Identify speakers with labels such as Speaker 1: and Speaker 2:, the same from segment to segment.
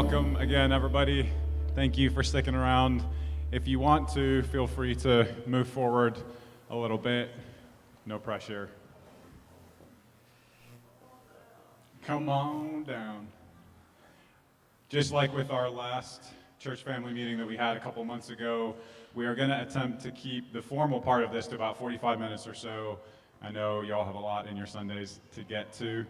Speaker 1: welcome again, everybody. Thank you for sticking around. If you want to, feel free to move forward a little bit. No pressure. Come on down. Just like with our last church family meeting that we had a couple months ago, we are going to attempt to keep the formal part of this to about 45 minutes or so. I know y'all have a lot in your Sundays to get to.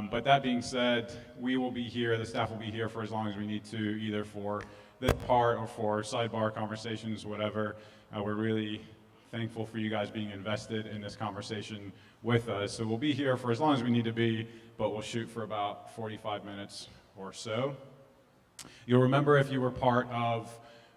Speaker 1: But that being said, we will be here, the staff will be here for as long as we need to, either for this part or for sidebar conversations, whatever. We're really thankful for you guys being invested in this conversation with us. So we'll be here for as long as we need to be, but we'll shoot for about 45 minutes or so. You'll remember if you were part of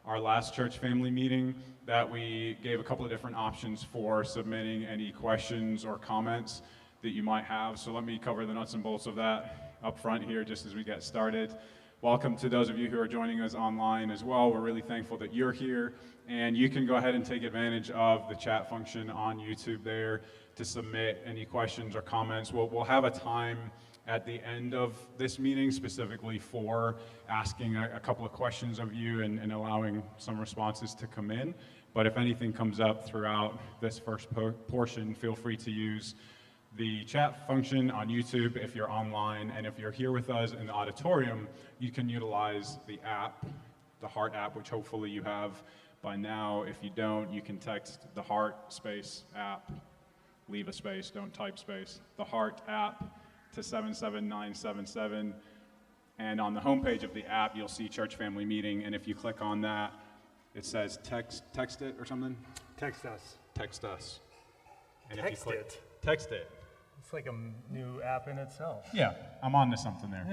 Speaker 1: our last church family meeting that we gave a couple of different options for submitting any questions or comments that you might have. So let me cover the nuts and bolts of that up front here just as we get started. Welcome to those of you who are joining us online as well. We're really thankful that you're here, and you can go ahead and take advantage of the chat function on YouTube there to submit any questions or comments. We'll have a time at the end of this meeting specifically for asking a couple of questions of you and allowing some responses to come in. But if anything comes up throughout this first portion, feel free to use the chat function on YouTube if you're online, and if you're here with us in the auditorium, you can utilize the app, the Heart app, which hopefully you have by now. If you don't, you can text the Heart space app, leave a space, don't type space, the Heart app to 77977, and on the homepage of the app, you'll see Church Family Meeting, and if you click on that, it says text it or something?
Speaker 2: Text us.
Speaker 1: Text us. And
Speaker 2: Text it.
Speaker 1: Text it.
Speaker 2: It's like a new app in itself.
Speaker 1: Yeah, I'm on to something there.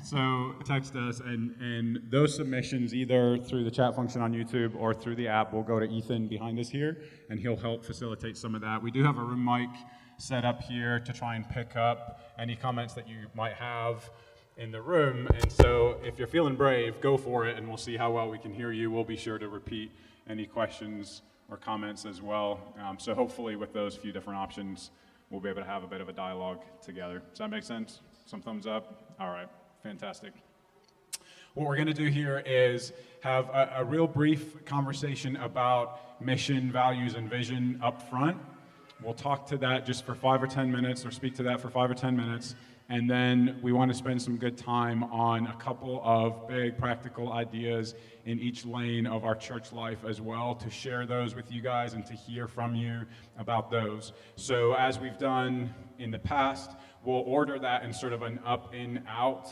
Speaker 1: So text us, and those submissions, either through the chat function on YouTube or through the app, will go to Ethan behind us here, and he'll help facilitate some of that. We do have a room mic set up here to try and pick up any comments that you might have in the room, and so if you're feeling brave, go for it, and we'll see how well we can hear you. We'll be sure to repeat any questions or comments as well. So hopefully with those few different options, we'll be able to have a bit of a dialogue together. Does that make sense? Some thumbs up? All right, fantastic. What we're going to do here is have a real brief conversation about mission, values, and vision up front. We'll talk to that just for 5 or 10 minutes, or speak to that for 5 or 10 minutes, and then we want to spend some good time on a couple of big practical ideas in each lane of our church life as well, to share those with you guys and to hear from you about those. So as we've done in the past, we'll order that in sort of an up, in, out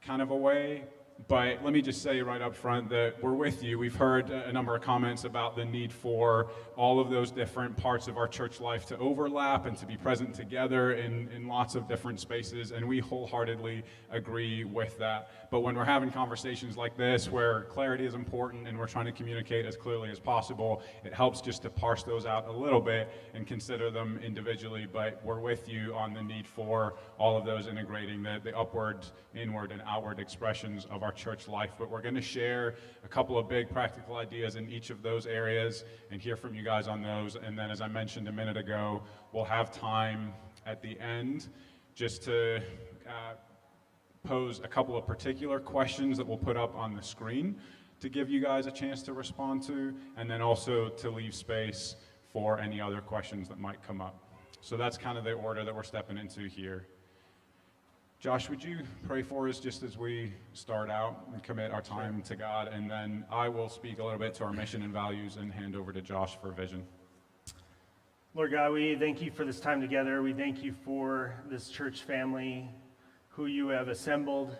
Speaker 1: kind of a way. But let me just say right up front that we're with you. We've heard a number of comments about the need for all of those different parts of our church life to overlap and to be present together in lots of different spaces, and we wholeheartedly agree with that. But when we're having conversations like this, where clarity is important and we're trying to communicate as clearly as possible, it helps just to parse those out a little bit and consider them individually. But we're with you on the need for all of those integrating the upward, inward, and outward expressions of our church life. But we're going to share a couple of big practical ideas in each of those areas and hear from you guys on those. And then, as I mentioned a minute ago, we'll have time at the end just to pose a couple of particular questions that we'll put up on the screen to give you guys a chance to respond to, and then also to leave space for any other questions that might come up. So that's kind of the order that we're stepping into here. Josh, would you pray for us just as we start out and commit our time to God, and then I will speak a little bit to our mission and values and hand over to Josh for vision.
Speaker 2: Lord God, we thank you for this time together. We thank you for this church family who you have assembled.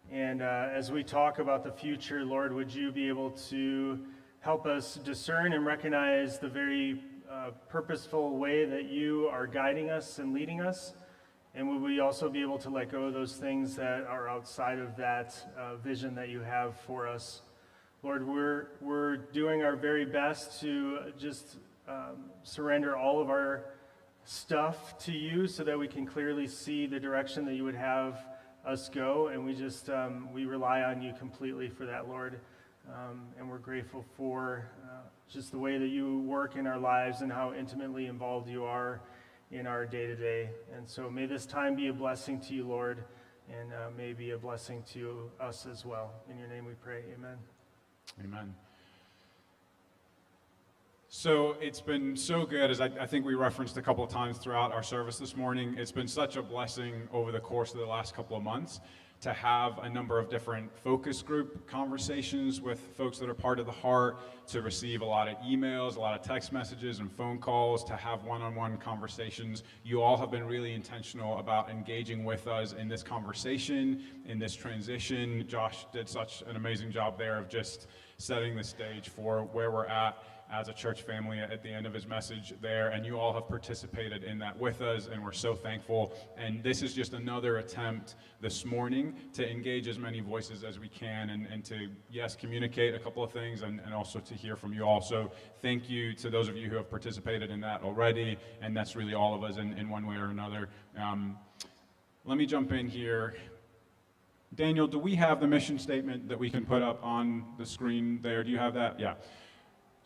Speaker 2: And as we talk about the future, Lord, would you be able to help us discern and recognize the very purposeful way that you are guiding us and leading us? And would we also be able to let go of those things that are outside of that vision that you have for us? Lord, we're doing our very best to just surrender all of our stuff to you so that we can clearly see the direction that you would have us go. And we rely on you completely for that, Lord. And we're grateful for just the way that you work in our lives and how intimately involved you are in our day-to-day. And so may this time be a blessing to you, Lord. and may be a blessing to us as well. In your name we pray, amen.
Speaker 1: Amen. So it's been so good, as I think we referenced a couple of times throughout our service this morning. It's been such a blessing over the course of the last couple of months to have a number of different focus group conversations with folks that are part of the Heart, to receive a lot of emails, a lot of text messages and phone calls, to have one-on-one conversations. You all have been really intentional about engaging with us in this conversation, in this transition. Josh did such an amazing job there of just setting the stage for where we're at as a church family at the end of his message there, and you all have participated in that with us, and we're so thankful. And this is just another attempt this morning to engage as many voices as we can, and to, yes, communicate a couple of things, and also to hear from you all. So thank you to those of you who have participated in that already, and that's really all of us in one way or another. Let me jump in here. Daniel, do we have the mission statement that we can put up on the screen there? Do you have that? Yeah.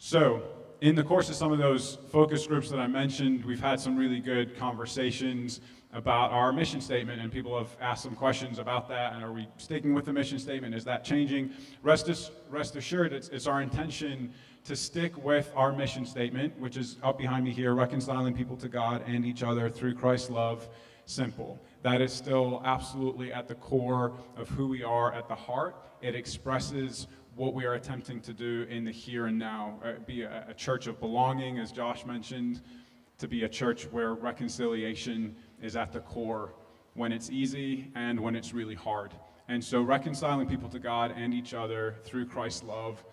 Speaker 1: So, in the course of some of those focus groups that I mentioned, we've had some really good conversations about our mission statement, and people have asked some questions about that, and are we sticking with the mission statement? Is that changing? Rest assured, it's our intention to stick with our mission statement, which is up behind me here: reconciling people to God and each other through Christ's love, simple. That is still absolutely at the core of who we are at the Heart. It expresses what we are attempting to do in the here and now, be a church of belonging, as Josh mentioned, to be a church where reconciliation is at the core when it's easy and when it's really hard. And so reconciling people to God and each other through Christ's love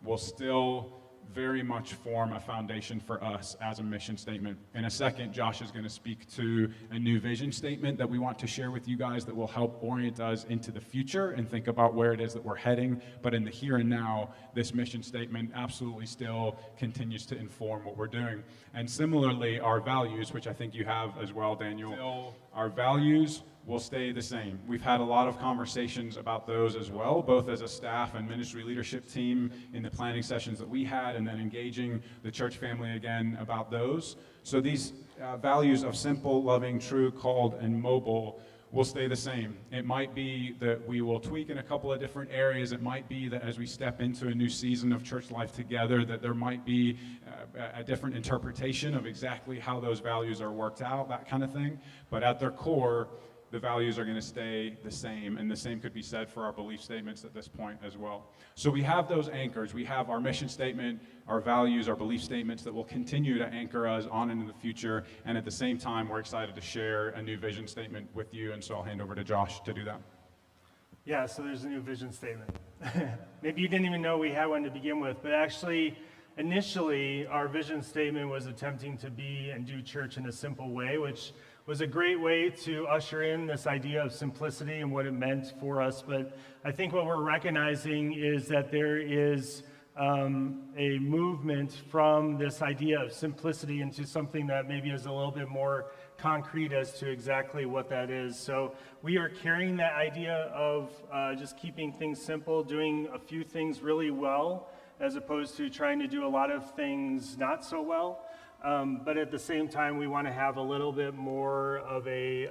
Speaker 1: will still very much form a foundation for us as a mission statement. In a second, Josh is going to speak to a new vision statement that we want to share with you guys that will help orient us into the future and think about where it is that we're heading. But in the here and now, this mission statement absolutely still continues to inform what we're doing. And similarly, our values, which I think you have as well, Daniel, our values will stay the same. We've had a lot of conversations about those as well, both as a staff and ministry leadership team in the planning sessions that we had, and then engaging the church family again about those. So these values of simple, loving, true, called, and mobile will stay the same. It might be that we will tweak in a couple of different areas. It might be that as we step into a new season of church life together, that there might be a different interpretation of exactly how those values are worked out, that kind of thing. But at their core, the values are going to stay the same, and the same could be said for our belief statements at this point as well. So we have those anchors. We have our mission statement, our values, our belief statements that will continue to anchor us on into the future, and at the same time, we're excited to share a new vision statement with you, and so I'll hand over to Josh to do that.
Speaker 2: Yeah, so there's a new vision statement. Maybe you didn't even know we had one to begin with, but actually, initially, our vision statement was attempting to be and do church in a simple way, which was a great way to usher in this idea of simplicity and what it meant for us. But I think what we're recognizing is that there is a movement from this idea of simplicity into something that maybe is a little bit more concrete as to exactly what that is. So we are carrying that idea of just keeping things simple, doing a few things really well, as opposed to trying to do a lot of things not so well. But at the same time, we want to have a little bit more of a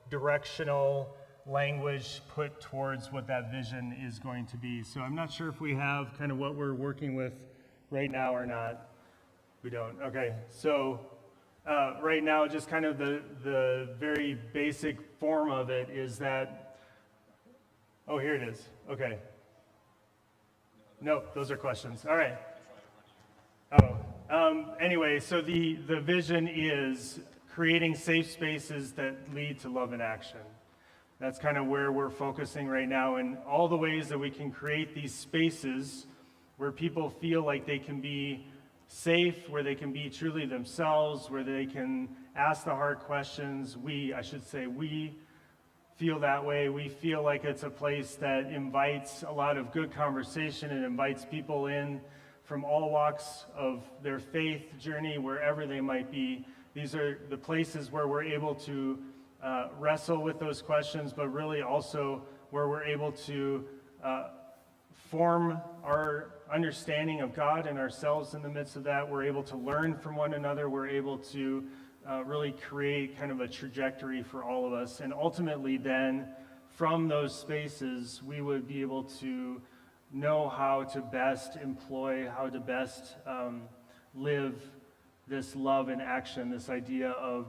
Speaker 2: directional language put towards what that vision is going to be. So I'm not sure if we have kind of what we're working with right now or not. We don't. Okay. So right now, just kind of the very basic form of it is that, oh, here it is. Okay. Nope, those are questions. All right. Anyway, so the vision is creating safe spaces that lead to love in action. That's kind of where we're focusing right now, and all the ways that we can create these spaces where people feel like they can be safe, where they can be truly themselves, where they can ask the hard questions. We feel that way. We feel like it's a place that invites a lot of good conversation and invites people in from all walks of their faith journey, wherever they might be. These are the places where we're able to wrestle with those questions, but really also where we're able to form our understanding of God and ourselves in the midst of that. We're able to learn from one another. We're able to really create kind of a trajectory for all of us, and ultimately then from those spaces, we would be able to know how to best employ, how to best live this love in action, this idea of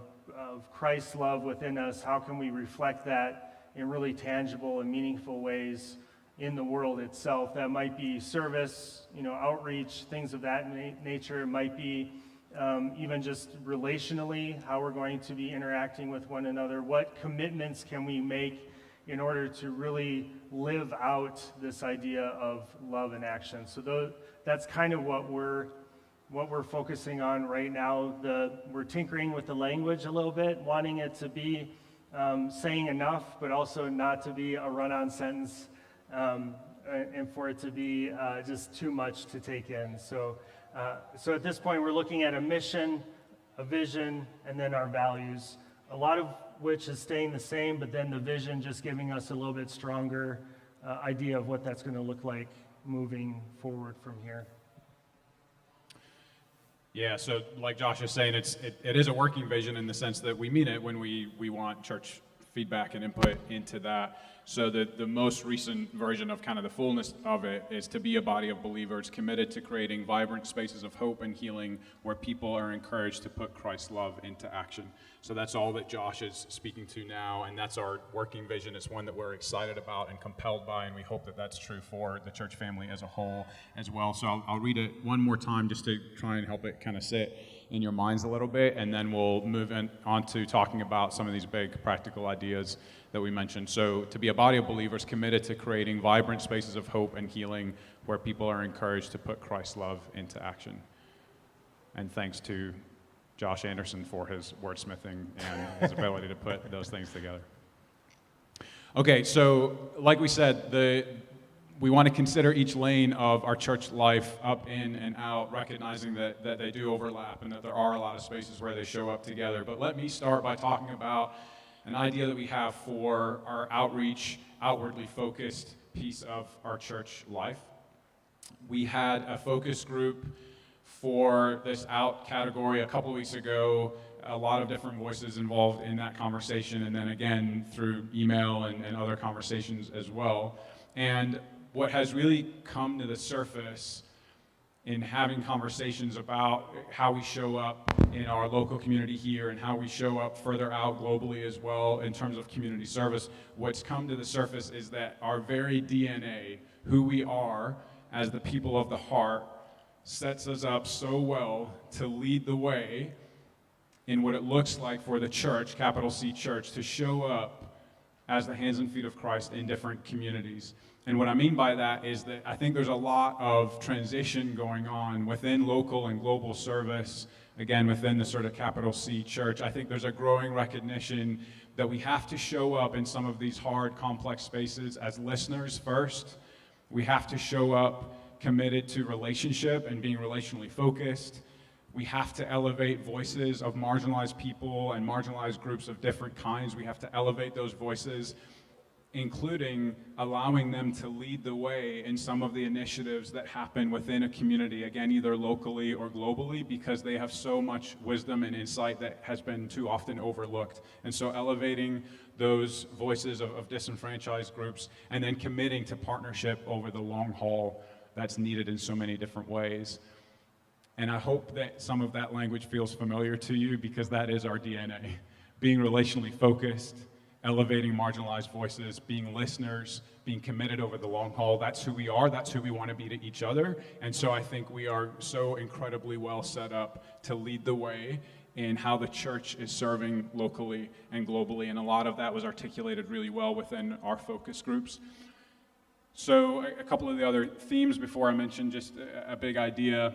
Speaker 2: Christ's love within us. How can we reflect that in really tangible and meaningful ways in the world itself? That might be service, outreach, things of that nature. It might be even just relationally, how we're going to be interacting with one another. What commitments can we make in order to really live out this idea of love in action? So that's kind of what we're focusing on right now. We're tinkering with the language a little bit, wanting it to be saying enough, but also not to be a run-on sentence, and for it to be just too much to take in. So at this point, we're looking at a mission, a vision, and then our values, a lot of which is staying the same, but then the vision just giving us a little bit stronger idea of what that's going to look like moving forward from here.
Speaker 1: Yeah, so like Josh is saying, it is a working vision in the sense that we mean it when we want church feedback and input into that. So the most recent version of kind of the fullness of it is to be a body of believers committed to creating vibrant spaces of hope and healing where people are encouraged to put Christ's love into action. So that's all that Josh is speaking to now, and that's our working vision. It's one that we're excited about and compelled by, and we hope that that's true for the church family as a whole as well. So I'll read it one more time just to try and help it kind of sit in your minds a little bit, and then we'll move on to talking about some of these big practical ideas that we mentioned. So to be a body of believers committed to creating vibrant spaces of hope and healing where people are encouraged to put Christ's love into action. And thanks to Josh Anderson for his wordsmithing and his ability to put those things together. Okay, so like we said, we want to consider each lane of our church life, up, in, and out, recognizing that they do overlap and that there are a lot of spaces where they show up together. But let me start by talking about an idea that we have for our outreach, outwardly focused piece of our church life. We had a focus group for this out category a couple weeks ago, a lot of different voices involved in that conversation, and then again through email and other conversations as well. And what has really come to the surface in having conversations about how we show up in our local community here and how we show up further out globally as well in terms of community service, what's come to the surface is that our very DNA, who we are as the people of the heart, sets us up so well to lead the way in what it looks like for the church, capital C church, to show up as the hands and feet of Christ in different communities. And what I mean by that is that I think there's a lot of transition going on within local and global service, again, within the sort of capital C church. I think there's a growing recognition that we have to show up in some of these hard, complex spaces as listeners first. We have to show up committed to relationship and being relationally focused. We have to elevate voices of marginalized people and marginalized groups of different kinds. We have to elevate those voices, including allowing them to lead the way in some of the initiatives that happen within a community, again, either locally or globally, because they have so much wisdom and insight that has been too often overlooked. And so elevating those voices of disenfranchised groups and then committing to partnership over the long haul that's needed in so many different ways. And I hope that some of that language feels familiar to you, because that is our DNA. Being relationally focused, elevating marginalized voices, being listeners, being committed over the long haul. That's who we are. That's who we want to be to each other. And so I think we are so incredibly well set up to lead the way in how the church is serving locally and globally. And a lot of that was articulated really well within our focus groups. So a couple of the other themes before I mention just a big idea.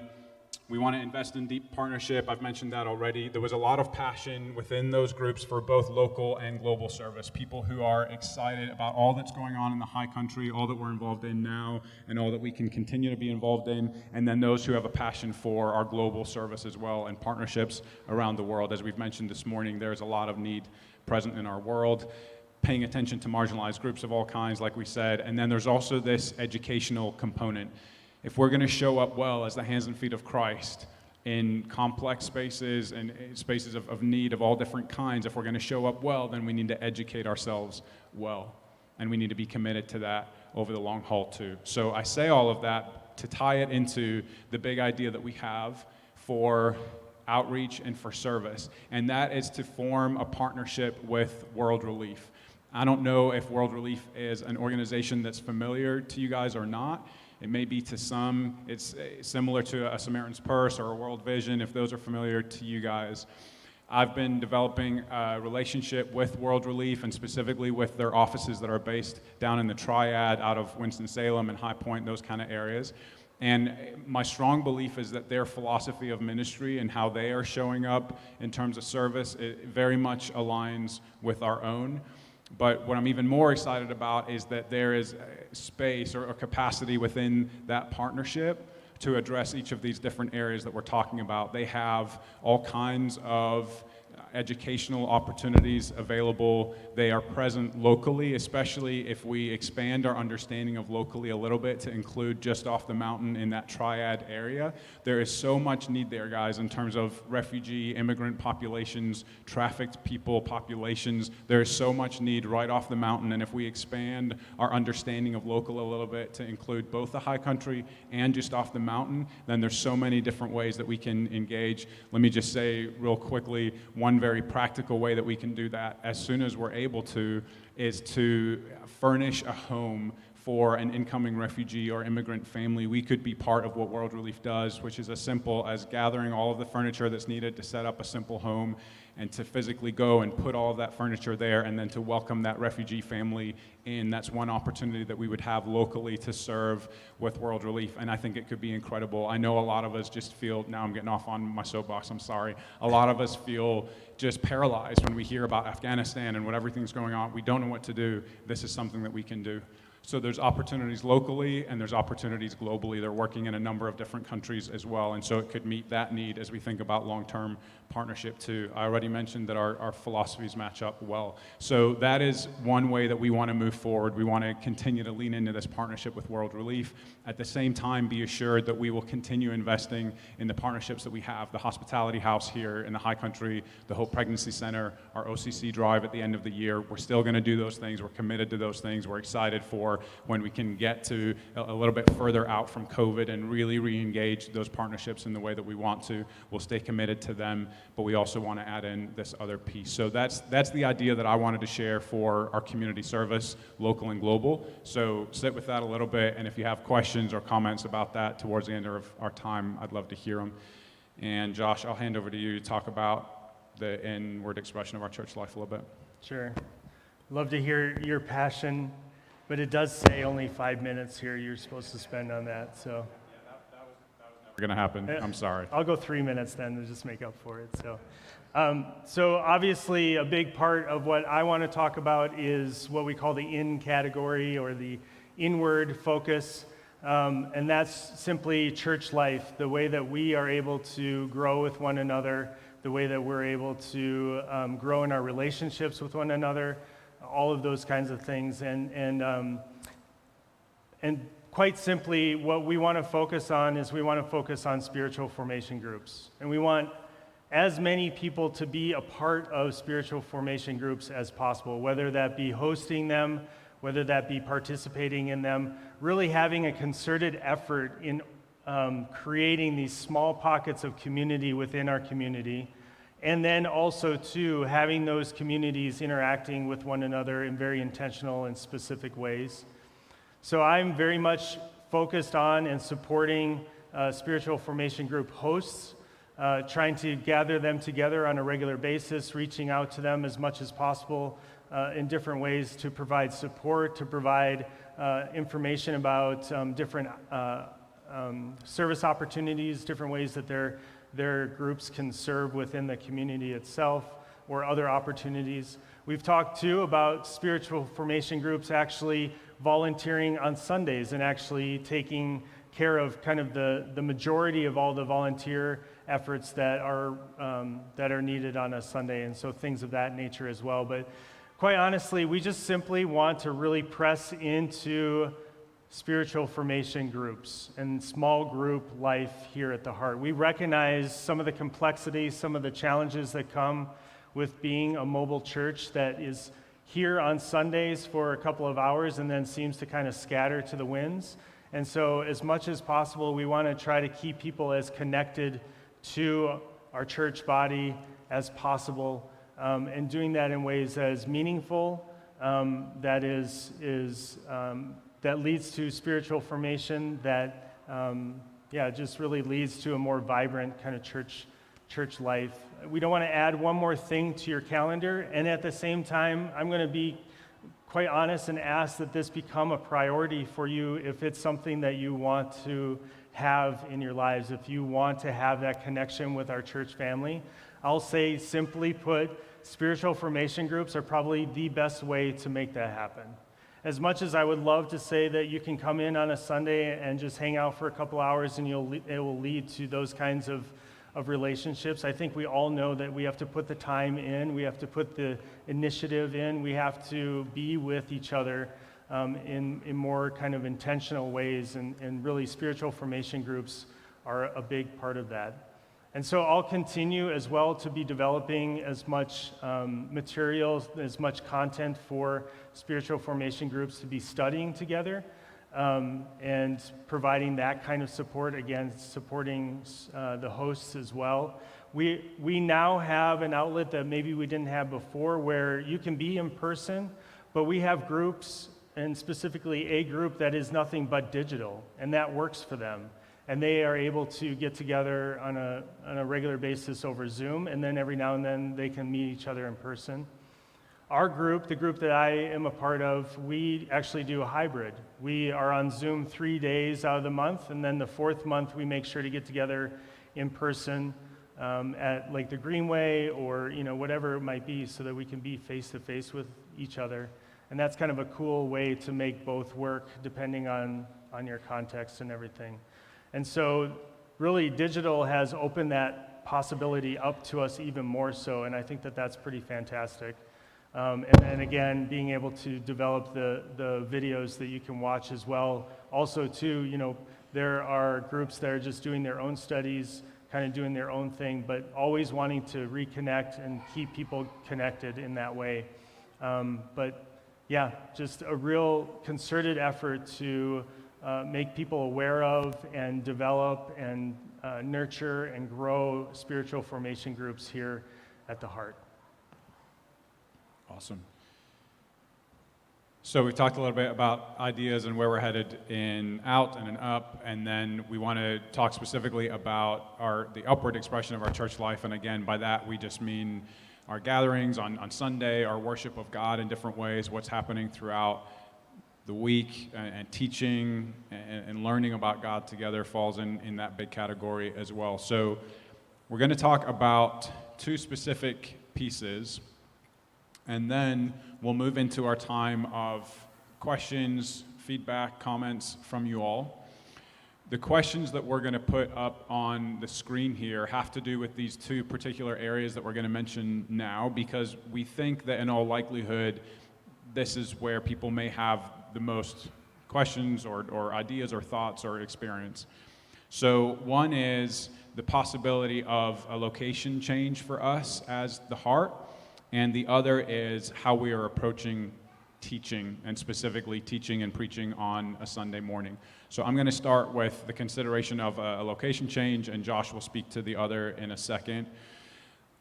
Speaker 1: We want to invest in deep partnership. I've mentioned that already. There was a lot of passion within those groups for both local and global service. People who are excited about all that's going on in the high country, all that we're involved in now, and all that we can continue to be involved in. And then those who have a passion for our global service as well and partnerships around the world. As we've mentioned this morning, there's a lot of need present in our world. Paying attention to marginalized groups of all kinds, like we said. And then there's also this educational component. If we're going to show up well as the hands and feet of Christ in complex spaces and spaces of need of all different kinds, if we're going to show up well, then we need to educate ourselves well. And we need to be committed to that over the long haul too. So I say all of that to tie it into the big idea that we have for outreach and for service, and that is to form a partnership with World Relief. I don't know if World Relief is an organization that's familiar to you guys or not. It may be to some. It's similar to a Samaritan's Purse or a World Vision, if those are familiar to you guys. I've been developing a relationship with World Relief, and specifically with their offices that are based down in the Triad out of Winston-Salem and High Point, those kind of areas. And my strong belief is that their philosophy of ministry and how they are showing up in terms of service, it very much aligns with our own. But what I'm even more excited about is that there is space or capacity within that partnership to address each of these different areas that we're talking about. They have all kinds of educational opportunities available. They are present locally, especially if we expand our understanding of locally a little bit to include just off the mountain in that Triad area. There is so much need there, guys, in terms of refugee, immigrant populations, trafficked people populations. There is so much need right off the mountain, and if we expand our understanding of local a little bit to include both the high country and just off the mountain, then there's so many different ways that we can engage. Let me just say real quickly, one very practical way that we can do that as soon as we're able to is to furnish a home for an incoming refugee or immigrant family. We could be part of what World Relief does, which is as simple as gathering all of the furniture that's needed to set up a simple home, and to physically go and put all of that furniture there, and then to welcome that refugee family in. That's one opportunity that we would have locally to serve with World Relief, and I think it could be incredible. I know a lot of us just feel, now I'm getting off on my soapbox, I'm sorry. A lot of us feel just paralyzed when we hear about Afghanistan and what everything's going on. We don't know what to do. This is something that we can do. So there's opportunities locally and there's opportunities globally. They're working in a number of different countries as well, and so it could meet that need as we think about long-term partnership too. I already mentioned that our philosophies match up well. So that is one way that we want to move forward. We want to continue to lean into this partnership with World Relief. At the same time, be assured that we will continue investing in the partnerships that we have, the Hospitality House here in the High Country, the Hope Pregnancy Center, our OCC Drive at the end of the year. We're still going to do those things. We're committed to those things. We're excited for when we can get to a little bit further out from COVID and really re-engage those partnerships in the way that we want to. We'll stay committed to them, but we also want to add in this other piece. So that's the idea that I wanted to share for our community service, local and global. So sit with that a little bit, and if you have questions or comments about that towards the end of our time, I'd love to hear them. And Josh, I'll hand over to you to talk about the inward expression of our church life a little bit.
Speaker 2: Sure. Love to hear your passion, but it does say only 5 minutes here you're supposed to spend on that, so.
Speaker 1: Yeah, that was never going to happen. I'm sorry.
Speaker 2: I'll go 3 minutes then to just make up for it. So obviously a big part of what I want to talk about is what we call the in category, or the inward focus, and that's simply church life, the way that we are able to grow with one another, the way that we're able to grow in our relationships with one another, all of those kinds of things. And quite simply, what we want to focus on is we want to focus on spiritual formation groups. And we want as many people to be a part of spiritual formation groups as possible, whether that be hosting them, whether that be participating in them, really having a concerted effort in creating these small pockets of community within our community. And then also, too, having those communities interacting with one another in very intentional and specific ways. So I'm very much focused on and supporting spiritual formation group hosts, trying to gather them together on a regular basis, reaching out to them as much as possible in different ways to provide support, to provide information about different service opportunities, different ways that their groups can serve within the community itself, or other opportunities. We've talked too about spiritual formation groups actually volunteering on Sundays and actually taking care of kind of the majority of all the volunteer efforts that are needed on a Sunday, and so things of that nature as well. But quite honestly, we just simply want to really press into spiritual formation groups and small group life here at the Heart. We recognize some of the complexities, some of the challenges that come with being a mobile church that is here on Sundays for a couple of hours and then seems to kind of scatter to the winds. And so as much as possible, we want to try to keep people as connected to our church body as possible, and doing that in ways as meaningful, that leads to spiritual formation, that just really leads to a more vibrant kind of church life. We don't want to add one more thing to your calendar, and at the same time, I'm going to be quite honest and ask that this become a priority for you if it's something that you want to have in your lives, if you want to have that connection with our church family. I'll say, simply put, spiritual formation groups are probably the best way to make that happen. As much as I would love to say that you can come in on a Sunday and just hang out for a couple hours and it will lead to those kinds of relationships, I think we all know that we have to put the time in, we have to put the initiative in, we have to be with each other in more kind of intentional ways, and really spiritual formation groups are a big part of that. And so I'll continue as well to be developing as much material, as much content for spiritual formation groups to be studying together, and providing that kind of support, again, supporting the hosts as well. We now have an outlet that maybe we didn't have before, where you can be in person, but we have groups, and specifically a group that is nothing but digital, and that works for them. And they are able to get together on a regular basis over Zoom, and then every now and then they can meet each other in person. Our group, the group that I am a part of, we actually do a hybrid. We are on Zoom 3 days out of the month, and then the fourth month we make sure to get together in person at like the Greenway or whatever it might be, so that we can be face to face with each other. And that's kind of a cool way to make both work depending on your context and everything. And so really digital has opened that possibility up to us even more so, and I think that that's pretty fantastic. And then again, being able to develop the videos that you can watch as well. Also too, there are groups that are just doing their own studies, kind of doing their own thing, but always wanting to reconnect and keep people connected in that way. But yeah, just a real concerted effort to make people aware of and develop and nurture and grow spiritual formation groups here at the Heart.
Speaker 1: Awesome. So we've talked a little bit about ideas and where we're headed in out and in up, and then we want to talk specifically about the upward expression of our church life. And again, by that we just mean our gatherings on Sunday, our worship of God in different ways, what's happening throughout the week, and teaching and learning about God together falls in that big category as well. So we're going to talk about two specific pieces, and then we'll move into our time of questions, feedback, comments from you all. The questions that we're going to put up on the screen here have to do with these two particular areas that we're going to mention now, because we think that in all likelihood, this is where people may have the most questions or ideas or thoughts or experience. So one is the possibility of a location change for us as the Heart, and the other is how we are approaching teaching, and specifically teaching and preaching on a Sunday morning. So I'm going to start with the consideration of a location change, and Josh will speak to the other in a second.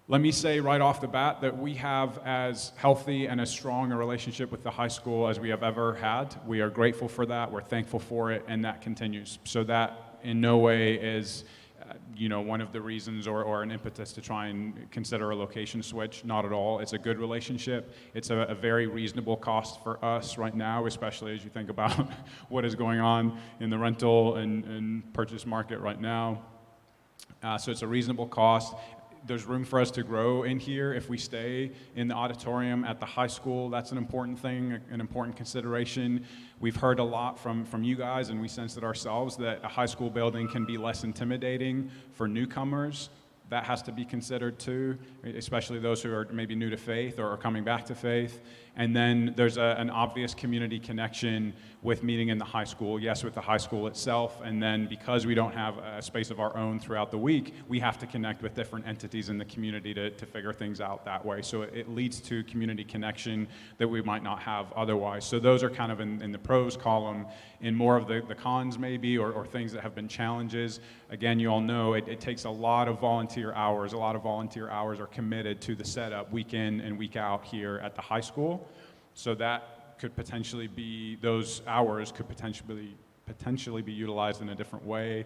Speaker 1: Let me say right off the bat that we have as healthy and as strong a relationship with the high school as we have ever had. We are grateful for that, we're thankful for it, and that continues. So that in no way is one of the reasons or an impetus to try and consider a location switch. Not at all. It's a good relationship. It's a very reasonable cost for us right now, especially as you think about what is going on in the rental and purchase market right now. So it's a reasonable cost. There's room for us to grow in here if we stay in the auditorium at the high school. That's an important thing, an important consideration. We've heard a lot from you guys, and we sense it ourselves, that a high school building can be less intimidating for newcomers that has to be considered too, especially those who are maybe new to faith or are coming back to faith. And then there's an obvious community connection with meeting in the high school, yes, with the high school itself, and then because we don't have a space of our own throughout the week, we have to connect with different entities in the community to figure things out that way. So it leads to community connection that we might not have otherwise. So those are kind of in the pros column. In more of the cons maybe, or things that have been challenges, again, you all know it takes a lot of volunteer hours. A lot of volunteer hours are committed to the setup week in and week out here at the high school. So that could potentially be, those hours could potentially be utilized in a different way.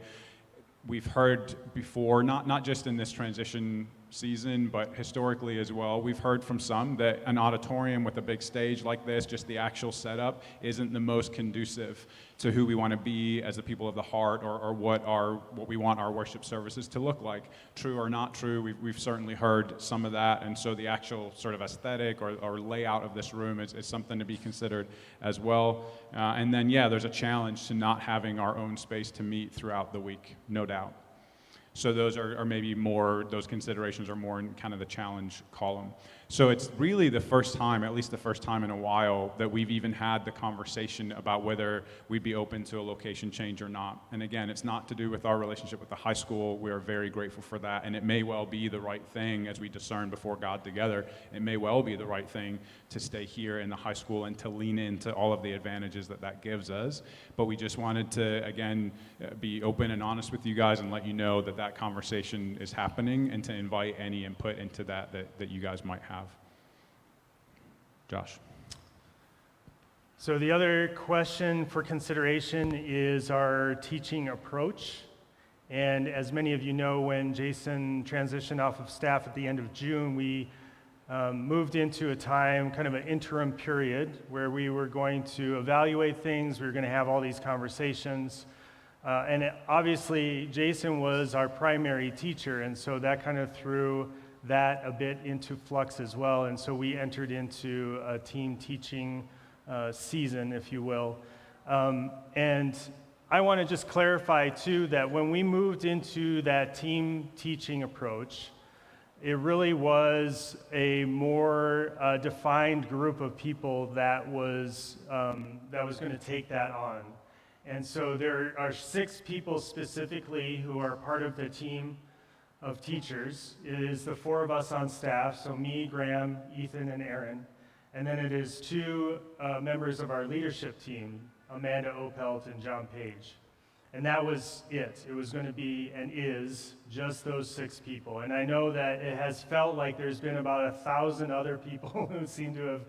Speaker 1: We've heard before, not just in this transition season, but historically as well, we've heard from some that an auditorium with a big stage like this, just the actual setup, isn't the most conducive to who we want to be as the people of the heart, or what we want our worship services to look like. True or not true, we've certainly heard some of that, and so the actual sort of aesthetic or layout of this room is something to be considered as well. And then, yeah, there's a challenge to not having our own space to meet throughout the week, no doubt. So those are maybe more, those considerations are more in kind of the challenge column. So it's really the first time, at least the first time in a while, that we've even had the conversation about whether we'd be open to a location change or not. And again, it's not to do with our relationship with the high school. We are very grateful for that, and it may well be the right thing as we discern before God together. It may well be the right thing to stay here in the high school and to lean into all of the advantages that gives us. But we just wanted to, again, be open and honest with you guys and let you know that conversation is happening, and to invite any input into that you guys might have. Josh.
Speaker 2: So the other question for consideration is our teaching approach. And as many of you know, when Jason transitioned off of staff at the end of June, we moved into a time, kind of an interim period, where we were going to evaluate things. We were going to have all these conversations. Obviously, Jason was our primary teacher, and so that kind of threw that a bit into flux as well. And so we entered into a team teaching season, if you will. And I want to just clarify, too, that when we moved into that team teaching approach, it really was a more defined group of people that was going to take that on. And so there are 6 people specifically who are part of the team of teachers. It is the 4 of us on staff, so me, Graham, Ethan, and Aaron. And then it is 2 members of our leadership team, Amanda Opelt and John Page. And that was it. It was going to be, and is, just those 6 people. And I know that it has felt like there's been about 1,000 other people who seem to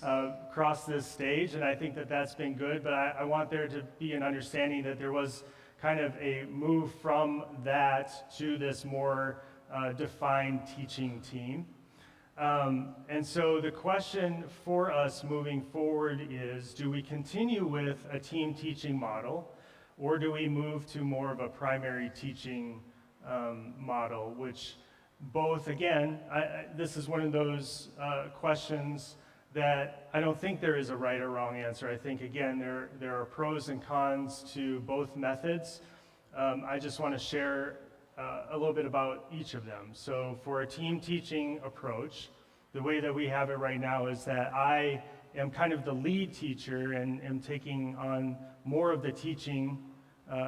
Speaker 2: have crossed this stage, and I think that that's been good, but I want there to be an understanding that there was kind of a move from that to this more defined teaching team. And so the question for us moving forward is, do we continue with a team teaching model, or do we move to more of a primary teaching model, which both, again, this is one of those questions that I don't think there is a right or wrong answer. I think, again, there are pros and cons to both methods. I just want to share a little bit about each of them. So for a team teaching approach, the way that we have it right now is that I am kind of the lead teacher and am taking on more of the teaching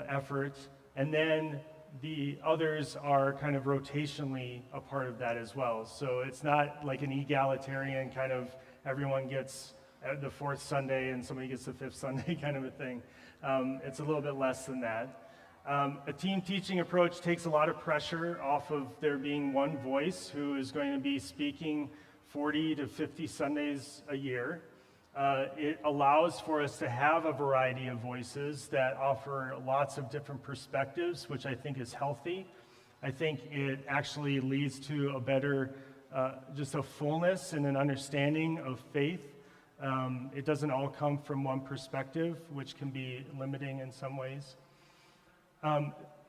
Speaker 2: effort, and then the others are kind of rotationally a part of that as well. So it's not like an egalitarian kind of everyone gets the 4th Sunday and somebody gets the 5th Sunday kind of a thing. It's a little bit less than that. A team teaching approach takes a lot of pressure off of there being one voice who is going to be speaking 40 to 50 Sundays a year. It allows for us to have a variety of voices that offer lots of different perspectives, which I think is healthy. I think it actually leads to a better, just a fullness and an understanding of faith. It doesn't all come from one perspective, which can be limiting in some ways.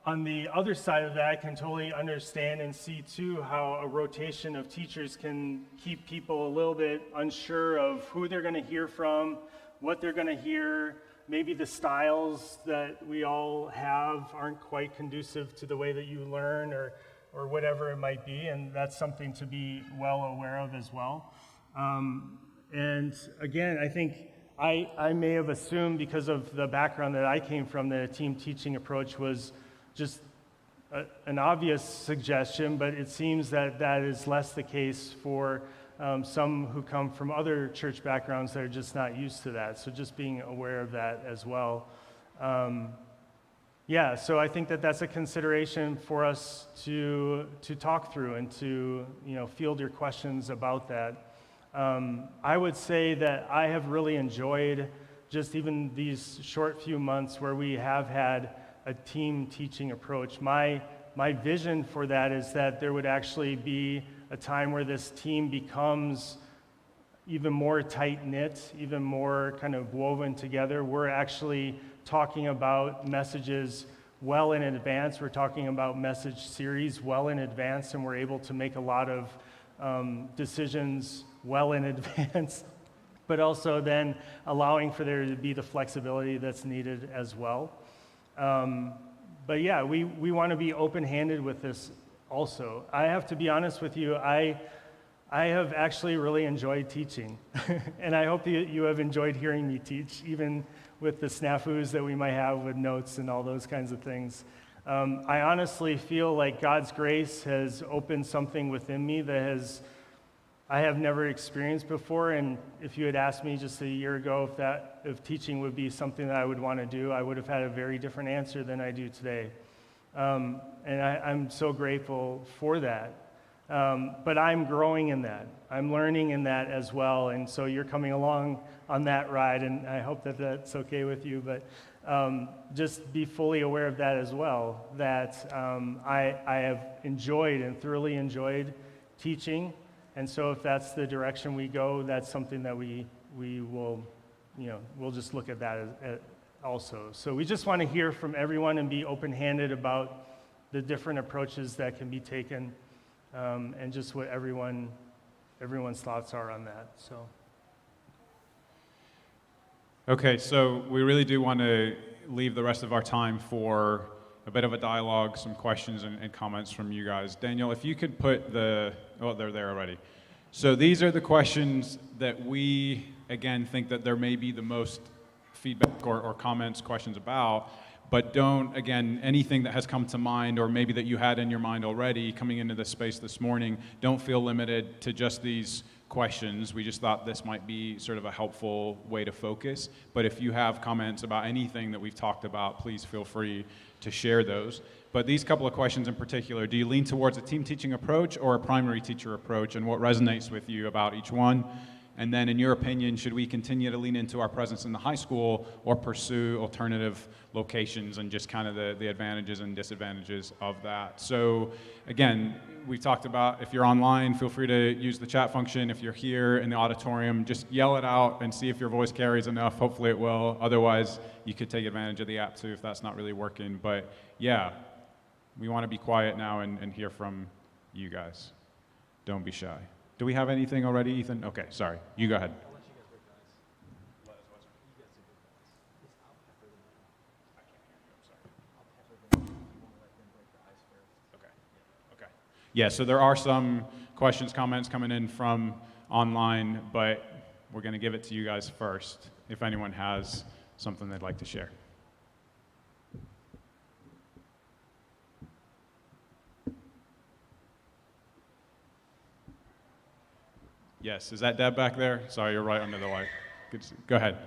Speaker 2: On the other side of that, I can totally understand and see too how a rotation of teachers can keep people a little bit unsure of who they're going to hear from, what they're going to hear. Maybe the styles that we all have aren't quite conducive to the way that you learn, or or whatever it might be, and that's something to be well aware of as well. And again, I think I may have assumed, because of the background that I came from, that a team teaching approach was just an obvious suggestion, but it seems that that is less the case for some who come from other church backgrounds that are just not used to that. So just being aware of that as well. Yeah, so I think that that's a consideration for us to talk through and to field your questions about that. I would say that I have really enjoyed just even these short few months where we have had a team teaching approach. My vision for that is that there would actually be a time where this team becomes even more tight-knit, even more kind of woven together. We're actually talking about messages well in advance. We're talking about message series well in advance, and we're able to make a lot of decisions well in advance, but also then allowing for there to be the flexibility that's needed as well. But yeah, we want to be open-handed with this also. I have to be honest with you, I have actually really enjoyed teaching, and I hope you have enjoyed hearing me teach, even with the snafus that we might have with notes and all those kinds of things. I honestly feel like God's grace has opened something within me that I have never experienced before, and if you had asked me just a year ago if teaching would be something that I would want to do, I would have had a very different answer than I do today. And I'm so grateful for that. But I'm growing in that. I'm learning in that as well, and so you're coming along on that ride, and I hope that that's okay with you, but just be fully aware of that as well, that I have enjoyed and thoroughly enjoyed teaching. And so if that's the direction we go, that's something that we will, we'll just look at that also. So we just want to hear from everyone and be open-handed about the different approaches that can be taken, and just what everyone's thoughts are on that. So.
Speaker 1: Okay, so we really do want to leave the rest of our time for a bit of a dialogue, some questions and comments from you guys. Daniel, if you could put they're there already. So these are the questions that we, again, think that there may be the most feedback or comments, questions about, but don't, again, anything that has come to mind or maybe that you had in your mind already coming into this space this morning, don't feel limited to just these questions. We just thought this might be sort of a helpful way to focus. But if you have comments about anything that we've talked about, please feel free to share those. But these couple of questions in particular, do you lean towards a team teaching approach or a primary teacher approach, and what resonates with you about each one? And then in your opinion, should we continue to lean into our presence in the high school or pursue alternative locations, and just kind of the advantages and disadvantages of that? So again, we talked about, if you're online, feel free to use the chat function. If you're here in the auditorium, just yell it out and see if your voice carries enough. Hopefully it will. Otherwise, you could take advantage of the app too if that's not really working. But yeah, we want to be quiet now and hear from you guys. Don't be shy. Do we have anything already, Ethan? Okay, sorry. You go ahead. Yeah, so there are some questions, comments coming in from online, but we're going to give it to you guys first, if anyone has something they'd like to share. Yes, is that Deb back there? Sorry, you're right under the light. Good to see. Go ahead.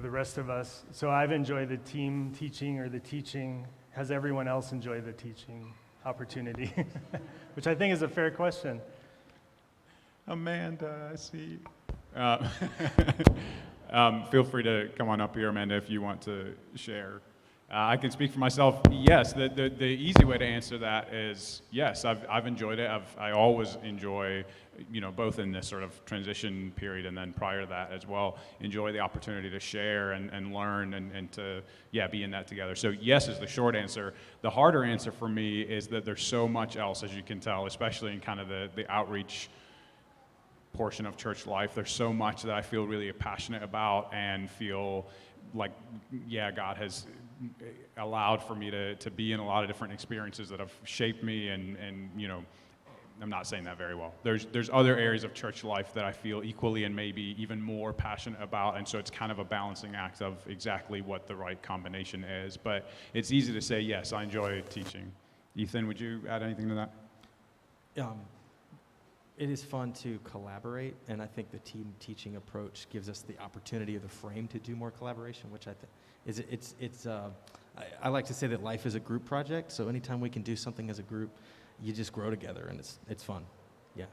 Speaker 2: The rest of us. So I've enjoyed the team teaching or the teaching. Has everyone else enjoyed the teaching opportunity? Which I think is a fair question.
Speaker 1: Amanda, I see. Feel free to come on up here, Amanda, if you want to share. I can speak for myself. Yes, the easy way to answer that is yes. I've enjoyed it. I always enjoy, both in this sort of transition period and then prior to that as well, enjoy the opportunity to share and learn and to be in that together. So yes is the short answer. The harder answer for me is that there's so much else, as you can tell, especially in kind of the outreach portion of church life. There's so much that I feel really passionate about and feel like, yeah, God has allowed for me to be in a lot of different experiences that have shaped me, and I'm not saying that very well. There's other areas of church life that I feel equally and maybe even more passionate about, and so it's kind of a balancing act of exactly what the right combination is. But it's easy to say, yes, I enjoy teaching. Ethan, would you add anything to that?
Speaker 3: It is fun to collaborate, and I think the team teaching approach gives us the opportunity of the frame to do more collaboration, which I think I like to say that life is a group project, so anytime we can do something as a group, you just grow together, and it's fun. Yeah.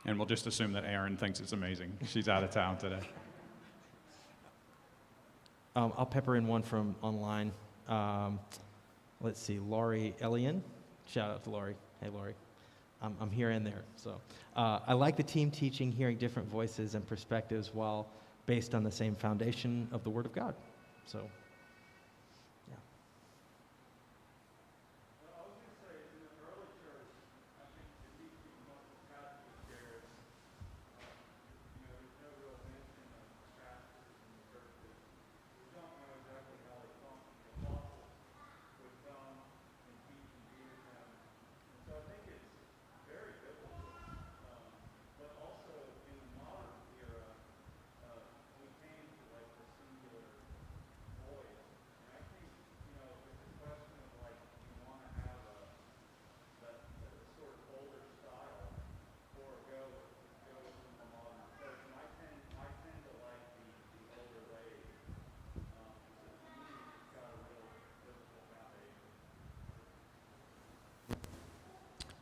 Speaker 1: And we'll just assume that Erin thinks it's amazing. She's out of town today.
Speaker 3: I'll pepper in one from online. Let's see, Laurie Elian. Shout out to Laurie. Hey, Laurie. I'm here and there. So I like the team teaching, hearing different voices and perspectives while based on the same foundation of the Word of God. So, yeah.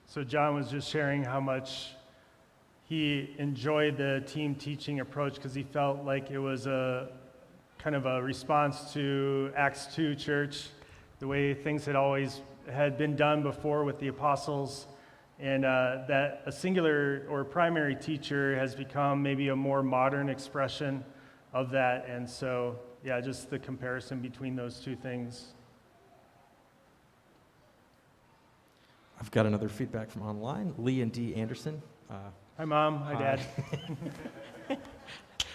Speaker 2: So John was just sharing how much he enjoyed the team teaching approach because he felt like it was a kind of a response to Acts 2 church, the way things had been done before with the apostles, and that a singular or primary teacher has become maybe a more modern expression of that. And so, yeah, just the comparison between those two things.
Speaker 3: I've got another feedback from online. Lee and Dee Anderson.
Speaker 2: Hi, Mom. Hi, Dad.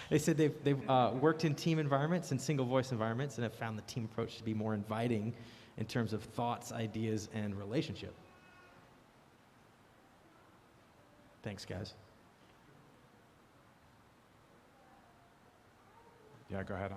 Speaker 3: They said they've worked in team environments and single voice environments and have found the team approach to be more inviting in terms of thoughts, ideas, and relationship. Thanks, guys.
Speaker 1: Yeah, go ahead.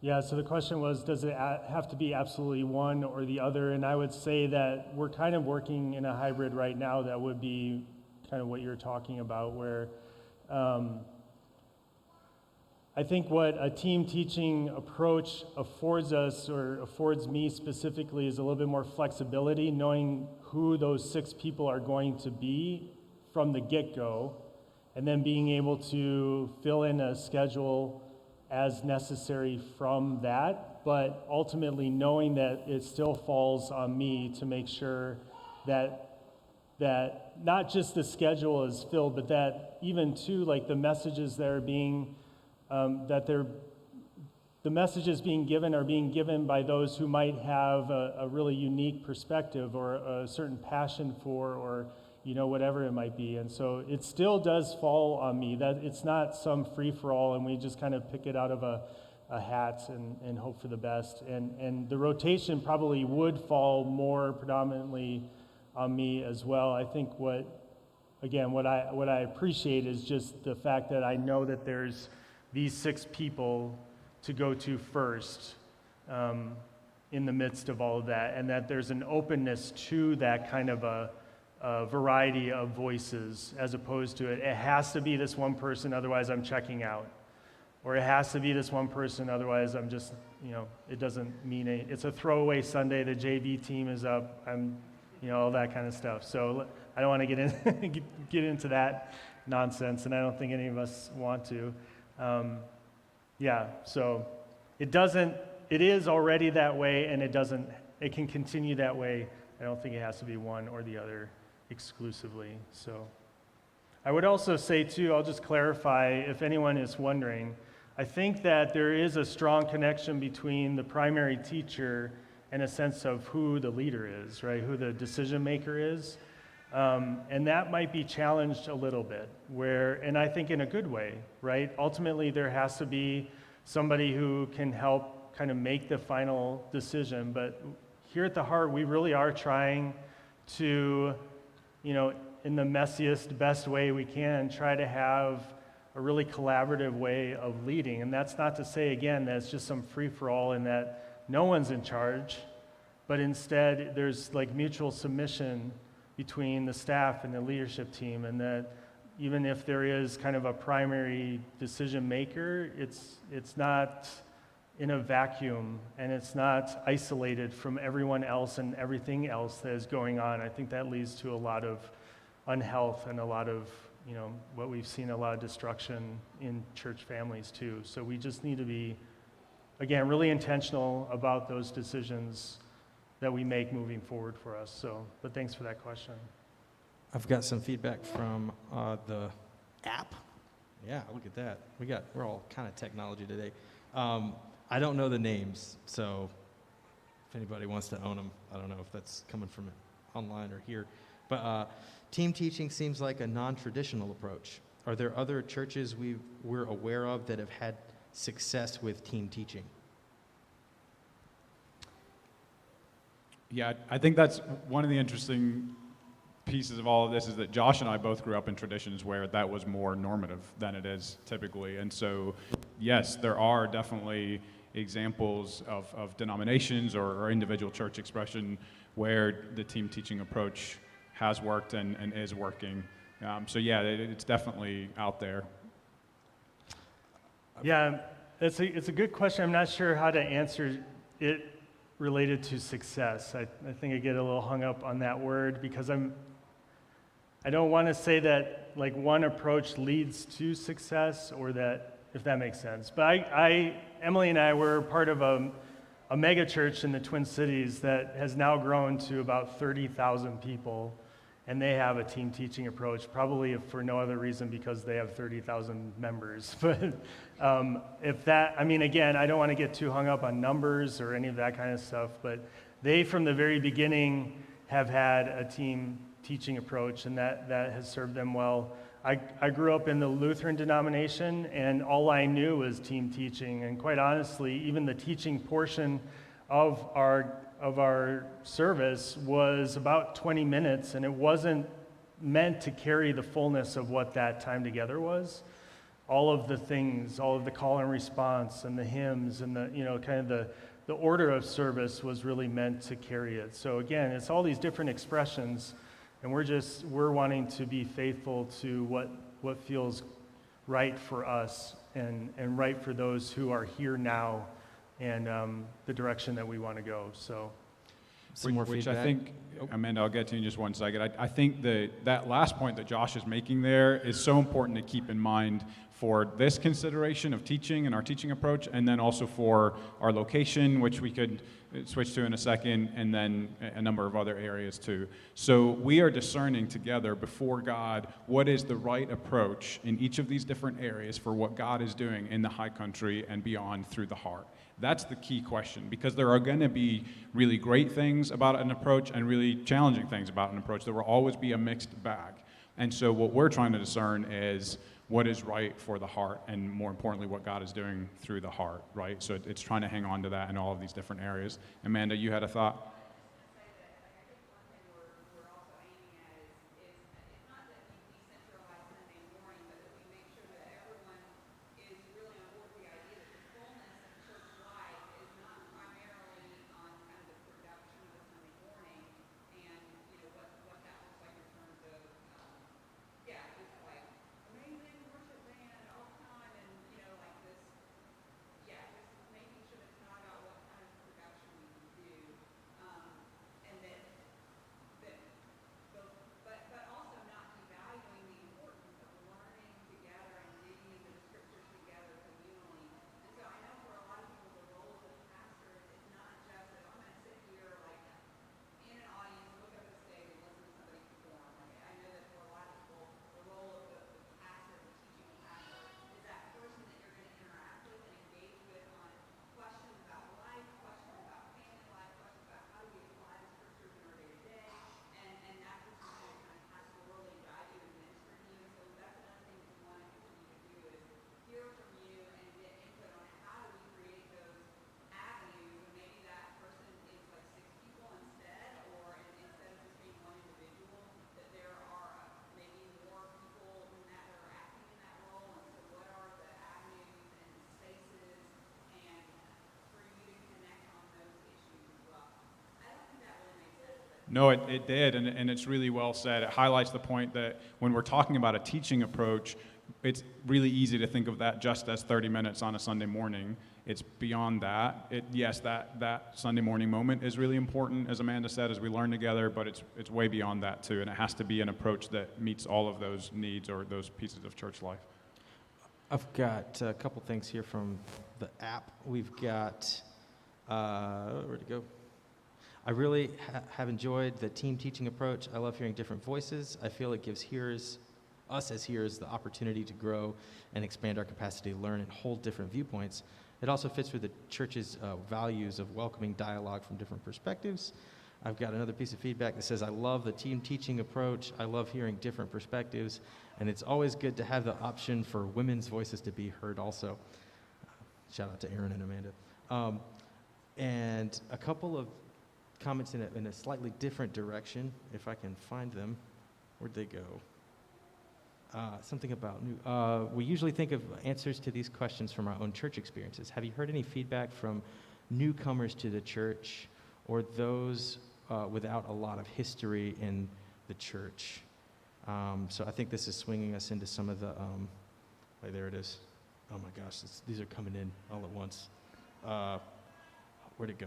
Speaker 2: Yeah, so the question was, does it have to be absolutely one or the other? And I would say that we're kind of working in a hybrid right now that would be kind of what you're talking about, where I think what a team teaching approach affords us, or affords me specifically, is a little bit more flexibility, knowing who those 6 people are going to be from the get-go, and then being able to fill in a schedule as necessary from that, but ultimately knowing that it still falls on me to make sure that not just the schedule is filled, but that even too, like the messages that are being the messages being given are being given by those who might have a really unique perspective or a certain passion for, or whatever it might be. And so it still does fall on me, that it's not some free-for-all and we just kind of pick it out of a hat and hope for the best. And the rotation probably would fall more predominantly on me as well. I think what I appreciate is just the fact that I know that there's these 6 people to go to first in the midst of all of that, and that there's an openness to that kind of a variety of voices, as opposed to it has to be this one person, otherwise I'm checking out. Or it has to be this one person, otherwise I'm just, it doesn't mean it's a throwaway Sunday, the JV team is up, all that kind of stuff. So I don't want to get into that nonsense, and I don't think any of us want to. So it is already that way, and it can continue that way. I don't think it has to be one or the other exclusively. So I would also say too, I'll just clarify if anyone is wondering, I think that there is a strong connection between the primary teacher and a sense of who the leader is, right? Who the decision maker is. And that might be challenged a little bit, and I think in a good way, right? Ultimately, there has to be somebody who can help kind of make the final decision. But here at the Heart, we really are trying to, in the messiest, best way we can, try to have a really collaborative way of leading. And that's not to say, again, that it's just some free-for-all and that no one's in charge, but instead there's like mutual submission between the staff and the leadership team, and that even if there is kind of a primary decision maker, it's not in a vacuum, and it's not isolated from everyone else and everything else that is going on. I think that leads to a lot of unhealth and a lot of, what we've seen, a lot of destruction in church families too. So we just need to be, again, really intentional about those decisions that we make moving forward for us. But thanks for that question.
Speaker 3: I've got some feedback from the app. Yeah, look at that. We're all kind of technology today. I don't know the names, so if anybody wants to own them, I don't know if that's coming from online or here. But team teaching seems like a non-traditional approach. Are there other churches we're aware of that have had success with team teaching?
Speaker 1: Yeah, I think that's one of the interesting pieces of all of this is that Josh and I both grew up in traditions where that was more normative than it is typically. And so, yes, there are definitely examples of denominations or individual church expression where the team teaching approach has worked and is working. It's definitely out there.
Speaker 2: Yeah, it's a good question. I'm not sure how to answer it related to success. I think I get a little hung up on that word because I don't want to say that like one approach leads to success, or that, if that makes sense. But Emily and I were part of a mega church in the Twin Cities that has now grown to about 30,000 people, and they have a team teaching approach, probably for no other reason because they have 30,000 members. But again, I don't want to get too hung up on numbers or any of that kind of stuff, but they, from the very beginning, have had a team teaching approach, and that has served them well. I grew up in the Lutheran denomination, and all I knew was team teaching, and quite honestly, even the teaching portion of our service was about 20 minutes, and it wasn't meant to carry the fullness of what that time together was. All of the things, all of the call and response and the hymns and the order of service was really meant to carry it. So again, it's all these different expressions, and we're wanting to be faithful to what feels right for us and right for those who are here now, and the direction that we want to go. So,
Speaker 3: some more
Speaker 1: which
Speaker 3: feedback.
Speaker 1: I think, Amanda, I'll get to you in just one second. I think that last point that Josh is making there is so important to keep in mind for this consideration of teaching and our teaching approach, and then also for our location, which we could switch to in a second, and then a number of other areas too. So we are discerning together before God what is the right approach in each of these different areas for what God is doing in the high country and beyond through the heart. That's the key question, because there are going to be really great things about an approach and really challenging things about an approach. There will always be a mixed bag. And so what we're trying to discern is what is right for the heart, and more importantly, what God is doing through the heart, right? So it's trying to hang on to that in all of these different areas. Amanda, you had a thought?
Speaker 4: on
Speaker 1: No, it did, and it's really well said. It highlights the point that when we're talking about a teaching approach, it's really easy to think of that just as 30 minutes on a Sunday morning. It's beyond that. Yes, that Sunday morning moment is really important, as Amanda said, as we learn together, but it's way beyond that too, and it has to be an approach that meets all of those needs or those pieces of church life.
Speaker 3: I've got a couple things here from the app. We've got, where'd it go? I really have enjoyed the team teaching approach. I love hearing different voices. I feel it gives us as hearers, the opportunity to grow and expand our capacity to learn and hold different viewpoints. It also fits with the church's values of welcoming dialogue from different perspectives. I've got another piece of feedback that says, I love the team teaching approach. I love hearing different perspectives. And it's always good to have the option for women's voices to be heard also. Shout out to Aaron and Amanda. And a couple of comments in a slightly different direction, if I can find them. Where'd they go? Something about we usually think of answers to these questions from our own church experiences. Have you heard any feedback from newcomers to the church or those without a lot of history in the church? So I think this is swinging us into some of the, there it is. Oh my gosh, these are coming in all at once. Where'd it go?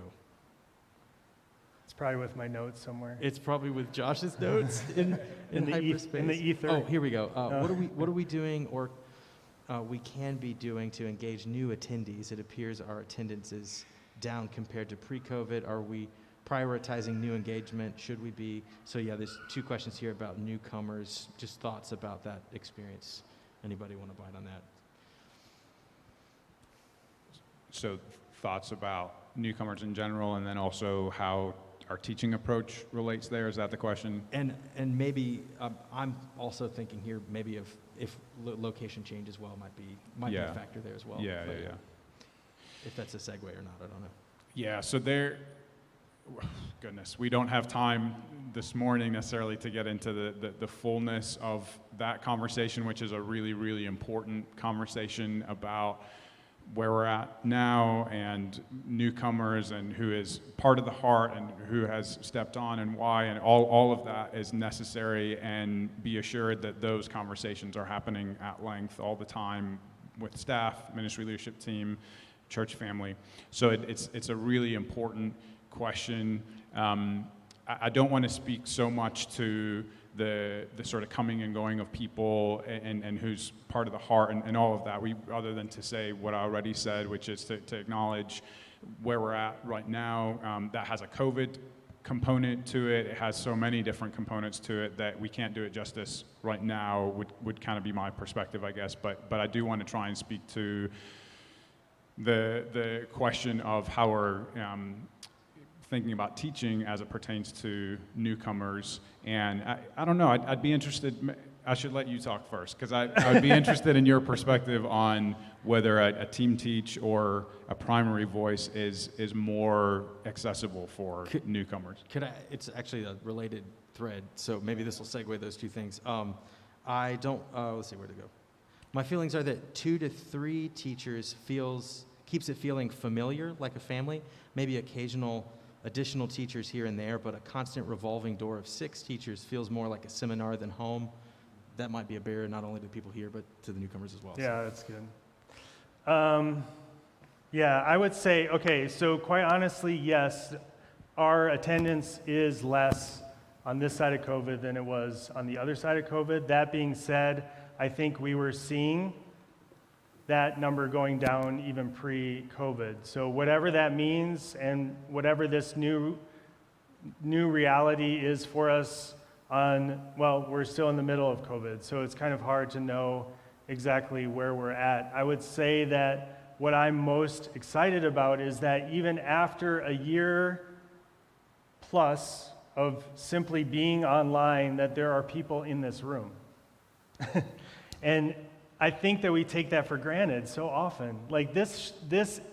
Speaker 2: It's probably with my notes somewhere.
Speaker 3: It's probably with Josh's notes in hyperspace.
Speaker 2: In the ether.
Speaker 3: Oh, here we go. What are we doing or we can be doing to engage new attendees? It appears our attendance is down compared to pre-COVID. Are we prioritizing new engagement? Should we be? So yeah, there's two questions here about newcomers. Just thoughts about that experience. Anybody want to bite on that?
Speaker 1: So thoughts about newcomers in general, and then also how our teaching approach relates there. Is that the question?
Speaker 3: And maybe I'm also thinking here maybe if location change as well might be a factor there as well.
Speaker 1: Yeah.
Speaker 3: If that's a segue or not, I don't know.
Speaker 1: Yeah. So goodness, we don't have time this morning necessarily to get into the fullness of that conversation, which is a really, really important conversation about where we're at now and newcomers and who is part of the heart and who has stepped on and why, and all of that is necessary, and be assured that those conversations are happening at length all the time with staff, ministry leadership team, church family. So it's a really important question. I don't want to speak so much to the sort of coming and going of people and who's part of the heart and all of that, other than to say what I already said, which is to acknowledge where we're at right now. That has a COVID component to it. It has so many different components to it that we can't do it justice right now, would kind of be my perspective, I guess. But I do want to try and speak to the question of how we're thinking about teaching as it pertains to newcomers. And I don't know, I'd be interested, I should let you talk first, because I would be interested in your perspective on whether a team teach or a primary voice is more accessible for newcomers.
Speaker 3: It's actually a related thread, so maybe this will segue those two things. Let's see where to go. My feelings are that 2 to 3 teachers keeps it feeling familiar, like a family, maybe occasional additional teachers here and there, but a constant revolving door of 6 teachers feels more like a seminar than home. That might be a barrier not only to people here, but to the newcomers as well.
Speaker 2: Yeah, that's good. I would say, okay, so quite honestly, yes, our attendance is less on this side of COVID than it was on the other side of COVID. That being said, I think we were seeing that number going down even pre-COVID. So whatever that means and whatever this new reality is for us we're still in the middle of COVID, so it's kind of hard to know exactly where we're at. I would say that what I'm most excited about is that even after a year plus of simply being online, that there are people in this room. And I think that we take that for granted so often. Like this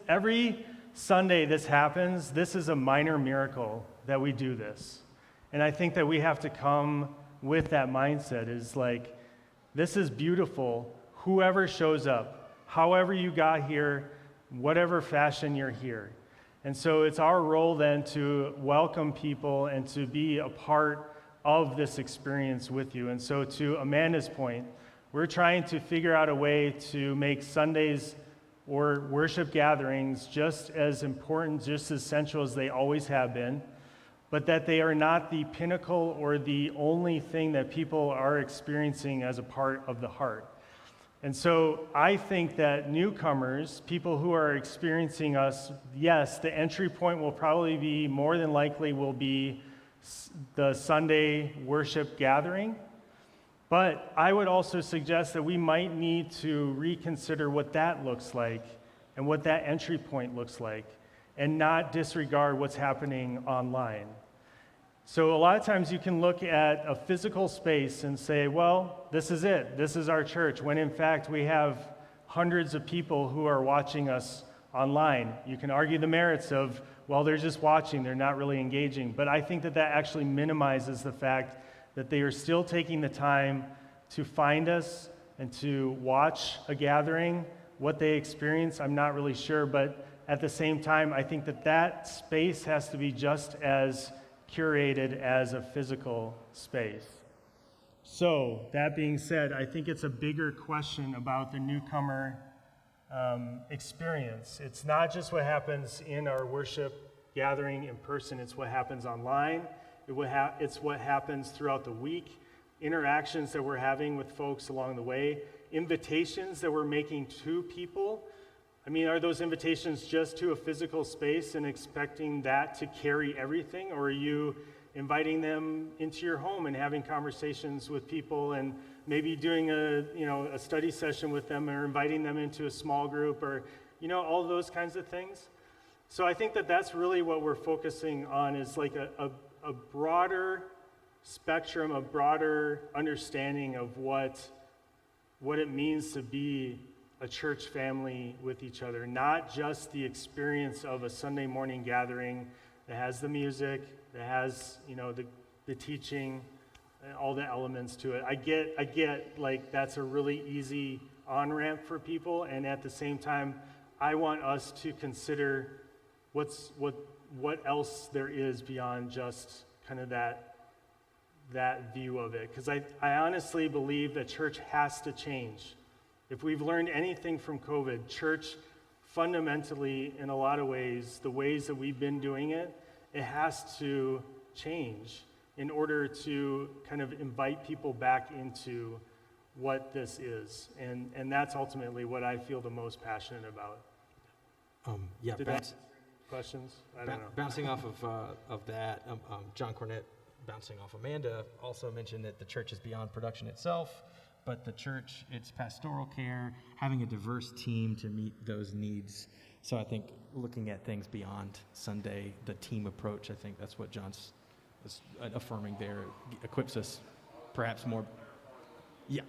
Speaker 2: every Sunday this happens, this is a minor miracle that we do this. And I think that we have to come with that mindset, is like, this is beautiful. Whoever shows up, however you got here, whatever fashion you're here. And so it's our role then to welcome people and to be a part of this experience with you. And so to Amanda's point, we're trying to figure out a way to make Sundays or worship gatherings just as important, just as essential as they always have been, but that they are not the pinnacle or the only thing that people are experiencing as a part of the heart. And so I think that newcomers, people who are experiencing us, yes, the entry point will probably be, more than likely, will be the Sunday worship gathering. But I would also suggest that we might need to reconsider what that looks like and what that entry point looks like, and not disregard what's happening online. So a lot of times you can look at a physical space and say, well, this is it. This is our church, when in fact we have hundreds of people who are watching us online. You can argue the merits of, well, they're just watching, they're not really engaging. But I think that that actually minimizes the fact that they are still taking the time to find us and to watch a gathering. What they experience, I'm not really sure. But at the same time, I think that that space has to be just as curated as a physical space. So, that being said, I think it's a bigger question about the newcomer experience. It's not just what happens in our worship gathering in person, it's what happens online, it's what happens throughout the week, interactions that we're having with folks along the way, invitations that we're making to people. I mean, are those invitations just to a physical space and expecting that to carry everything? Or are you inviting them into your home and having conversations with people and maybe doing a study session with them, or inviting them into a small group, or, all those kinds of things? So I think that that's really what we're focusing on, is like a broader spectrum, a broader understanding of what it means to be a church family with each other, not just the experience of a Sunday morning gathering that has the music, that has, the teaching, and all the elements to it. I get like that's a really easy on-ramp for people, and at the same time, I want us to consider what else there is beyond just kind of that view of it. Because I honestly believe that church has to change. If we've learned anything from COVID, church fundamentally, in a lot of ways, the ways that we've been doing it, it has to change in order to kind of invite people back into what this is. And that's ultimately what I feel the most passionate about. Did that answer questions? I don't know.
Speaker 3: Bouncing off of that, John Cornett, bouncing off Amanda, also mentioned that the church is beyond production itself, but the church, it's pastoral care, having a diverse team to meet those needs. So I think looking at things beyond Sunday, the team approach, I think that's what John's is affirming there. It equips us perhaps more. Yeah.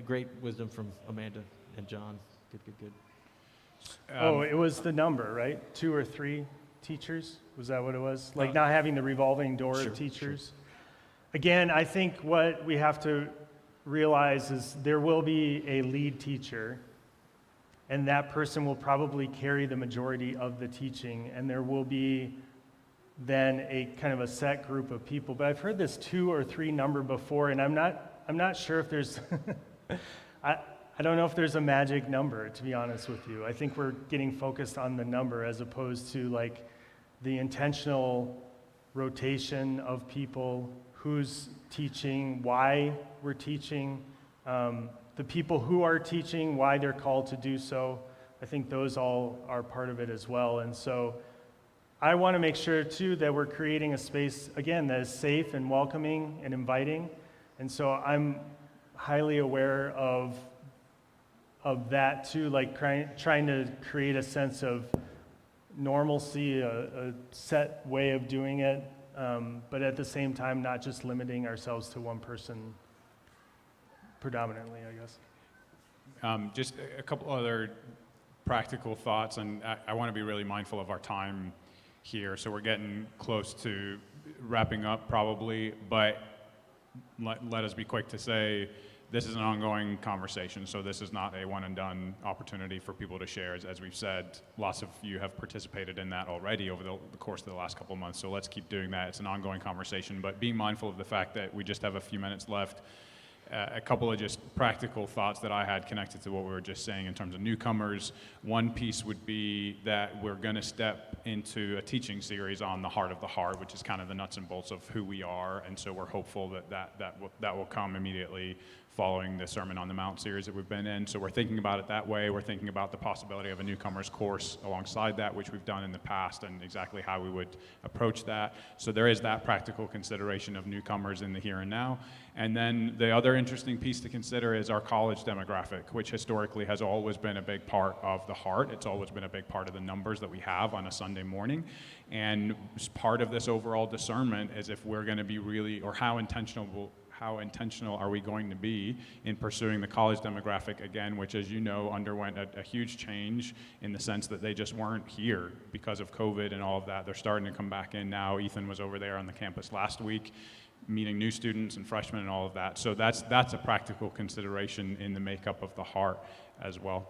Speaker 3: Great wisdom from Amanda and John. Good.
Speaker 2: It was the number, right? 2 or 3 teachers? Was that what it was? Like not having the revolving door of teachers? Sure. Again, I think what we have to realize is there will be a lead teacher, and that person will probably carry the majority of the teaching, and there will be then a kind of a set group of people. But I've heard this 2 or 3 number before, and I'm not sure if there's I don't know if there's a magic number, to be honest with you. I think we're getting focused on the number as opposed to like the intentional rotation of people, who's teaching, why we're teaching, the people who are teaching, why they're called to do so. I think those all are part of it as well. And so I want to make sure too that we're creating a space, again, that is safe and welcoming and inviting. And so I'm highly aware of that too, like trying to create a sense of normalcy, a set way of doing it, but at the same time, not just limiting ourselves to one person predominantly, I guess.
Speaker 1: Just a couple other practical thoughts, and I want to be really mindful of our time here, so we're getting close to wrapping up probably, but let us be quick to say this is an ongoing conversation, so this is not a one and done opportunity for people to share. As we've said, lots of you have participated in that already over the course of the last couple of months, so let's keep doing that. It's an ongoing conversation, but being mindful of the fact that we just have a few minutes left. A couple of just practical thoughts that I had connected to what we were just saying in terms of newcomers. One piece would be that we're going to step into a teaching series on the heart of the heart, which is kind of the nuts and bolts of who we are, and so we're hopeful that will come immediately following the Sermon on the Mount series that we've been in. So we're thinking about it that way. We're thinking about the possibility of a newcomers course alongside that, which we've done in the past, and exactly how we would approach that. So there is that practical consideration of newcomers in the here and now. And then the other interesting piece to consider is our college demographic, which historically has always been a big part of the heart. It's always been a big part of the numbers that we have on a Sunday morning. And part of this overall discernment is if we're going to be really, or how intentional are we going to be in pursuing the college demographic again, which, as you know, underwent a huge change in the sense that they just weren't here because of COVID and all of that. They're starting to come back in now. Ethan was over there on the campus last week, meeting new students and freshmen and all of that. So that's a practical consideration in the makeup of the heart as well.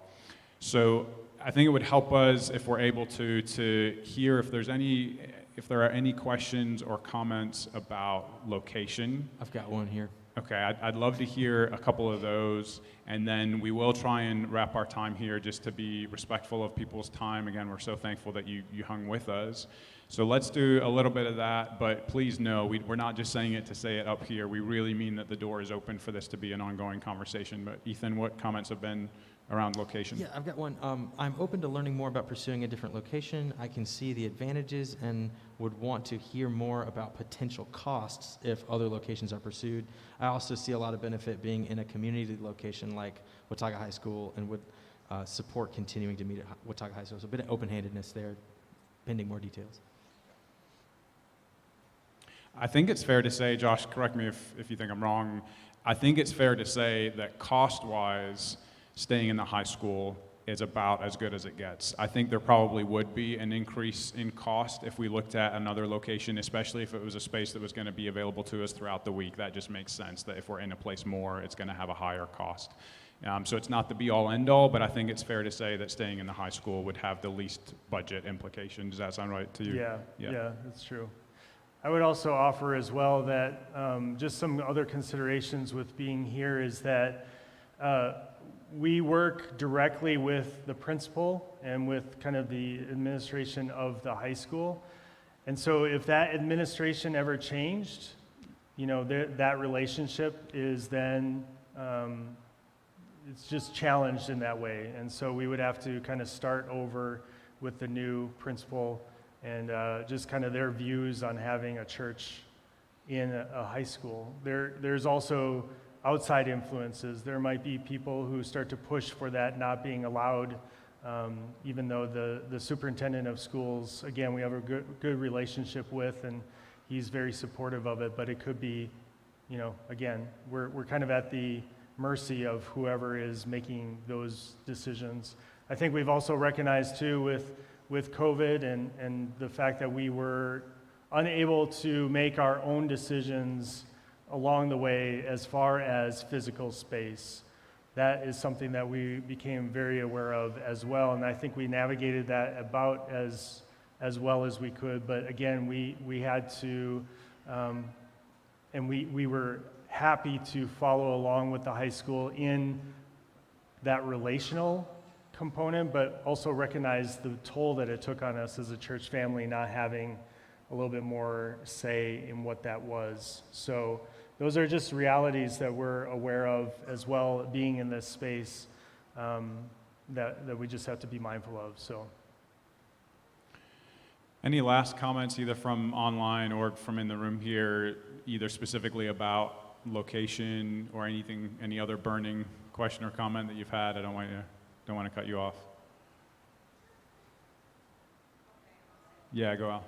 Speaker 1: So I think it would help us if we're able to hear if there are any questions or comments about location.
Speaker 3: I've got one here.
Speaker 1: Okay, I'd love to hear a couple of those, and then we will try and wrap our time here just to be respectful of people's time. Again, we're so thankful that you hung with us. So let's do a little bit of that, but please know, we're not just saying it to say it up here. We really mean that the door is open for this to be an ongoing conversation. But Ethan, what comments have been around location?
Speaker 3: Yeah, I've got one. I'm open to learning more about pursuing a different location. I can see the advantages and would want to hear more about potential costs if other locations are pursued. I also see a lot of benefit being in a community location like Watauga High School and would support continuing to meet at Watauga High School. So a bit of open-handedness there, pending more details.
Speaker 1: I think it's fair to say, Josh, correct me if you think I'm wrong, I think it's fair to say that cost-wise, staying in the high school is about as good as it gets. I think there probably would be an increase in cost if we looked at another location, especially if it was a space that was going to be available to us throughout the week. That just makes sense that if we're in a place more, it's going to have a higher cost. So it's not the be-all, end-all, but I think it's fair to say that staying in the high school would have the least budget implications. Does that sound right to you?
Speaker 2: Yeah, that's true. I would also offer as well that just some other considerations with being here is that we work directly with the principal and with kind of the administration of the high school. And so if that administration ever changed, that relationship is then, it's just challenged in that way. And so we would have to kind of start over with the new principal and just kind of their views on having a church in a high school. There's also outside influences. There might be people who start to push for that not being allowed, even though the superintendent of schools, again, we have a good relationship with, and he's very supportive of it, but it could be, again, we're kind of at the mercy of whoever is making those decisions. I think we've also recognized too with COVID and the fact that we were unable to make our own decisions along the way as far as physical space. That is something that we became very aware of as well, and I think we navigated that about as well as we could. But again, we had to, and we were happy to follow along with the high school in that relational component, but also recognize the toll that it took on us as a church family, not having a little bit more say in what that was. So those are just realities that we're aware of as well, being in this space, that we just have to be mindful of. So,
Speaker 1: any last comments, either from online or from in the room here, either specifically about location or any other burning question or comment that you've had? I don't want to cut you off. Yeah, go out.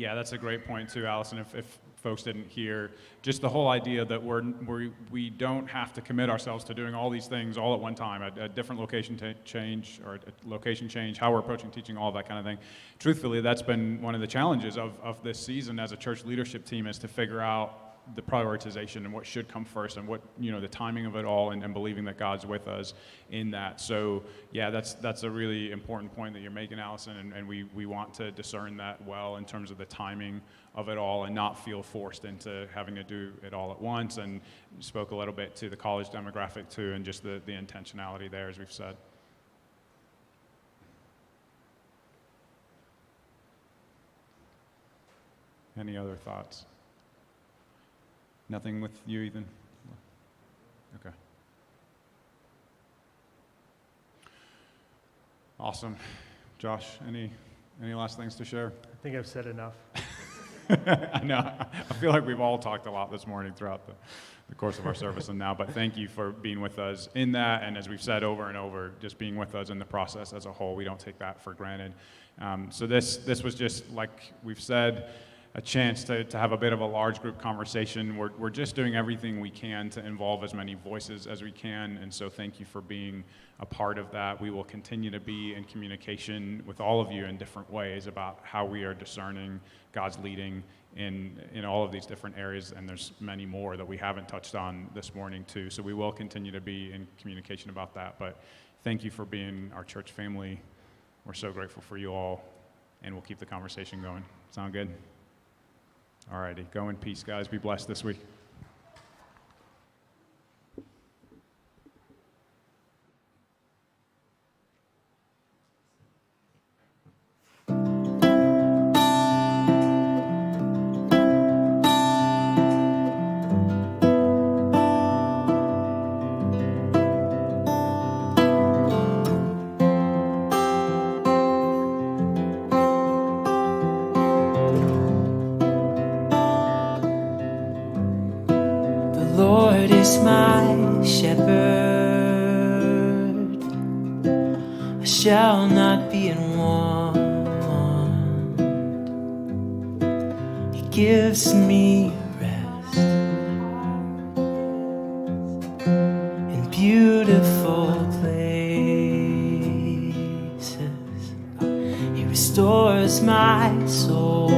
Speaker 1: Yeah, that's a great point too, Allison. If folks didn't hear, just the whole idea that we don't have to commit ourselves to doing all these things all at one time, a different location change or a location change, how we're approaching teaching, all that kind of thing. Truthfully, that's been one of the challenges of this season as a church leadership team, is to figure out the prioritization and what should come first, and what, the timing of it all, and believing that God's with us in that. So yeah, that's a really important point that you're making, Allison, and we want to discern that well in terms of the timing of it all, and not feel forced into having to do it all at once. And you spoke a little bit to the college demographic too, and just the intentionality there, as we've said. Any other thoughts? Nothing with you, Ethan? Okay. Awesome. Josh, any last things to share?
Speaker 2: I think I've said enough.
Speaker 1: I know. I feel like we've all talked a lot this morning throughout the course of our service and now, but thank you for being with us in that, and as we've said over and over, just being with us in the process as a whole. We don't take that for granted. So this was just, like we've said, a chance to have a bit of a large group conversation. We're just doing everything we can to involve as many voices as we can, and so thank you for being a part of that. We will continue to be in communication with all of you in different ways about how we are discerning God's leading in all of these different areas, and there's many more that we haven't touched on this morning too. So we will continue to be in communication about that, but thank you for being our church family. We're so grateful for you all, and we'll keep the conversation going. Sound good? All righty, go in peace, guys. Be blessed this week.
Speaker 4: Lord is my shepherd, I shall not be in want. He gives me rest in beautiful places. He restores my soul.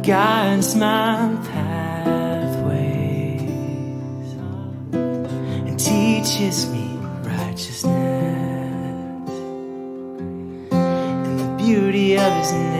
Speaker 4: Guides my pathways and teaches me righteousness and the beauty of his name.